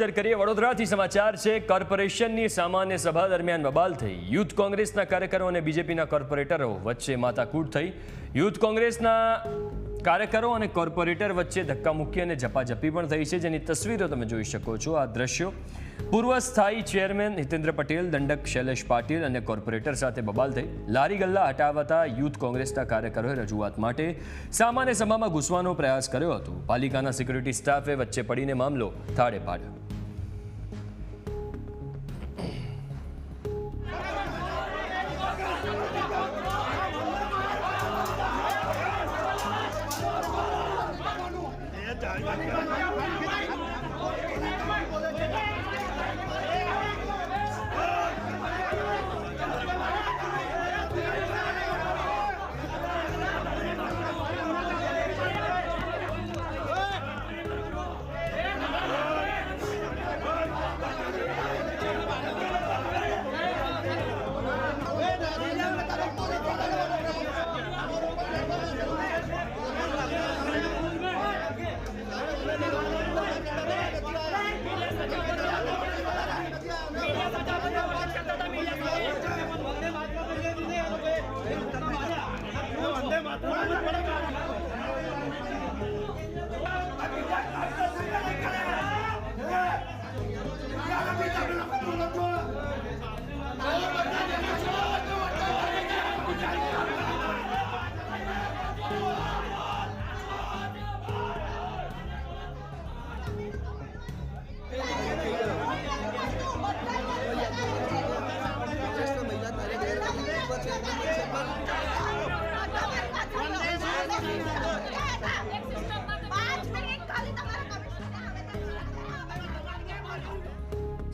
નજર કરીએ વડોદરાથી સમાચાર છે। કોર્પોરેશનની સામાન્ય સભા દરમિયાન બબાલ થઈ। યુથ કોંગ્રેસના કાર્યકરો અને બીજેપીના કોર્પોરેટરો વચ્ચે માથાકૂટ થઈ। યુથ કોંગ્રેસના કાર્યકરો અને કોર્પોરેટર વચ્ચે ધક્કામુક્કી અને ઝપાઝપી પણ થઈ છે, જેની તસવીરો તમે જોઈ શકો છો। આ દ્રશ્યો પૂર્વ સ્થાયી ચેરમેન હિતેન્દ્ર પટેલ, દંડક શૈલેષ પાટીલ અને કોર્પોરેટર સાથે બબાલ થઈ। લારી ગલ્લા હટાવતા યુથ કોંગ્રેસના કાર્યકરોએ રજૂઆત માટે સામાન્ય સભામાં ઘૂસવાનો પ્રયાસ કર્યો હતો। પાલિકાના સિક્યુરિટી સ્ટાફે વચ્ચે પડીને મામલો થાળે પાડ્યો।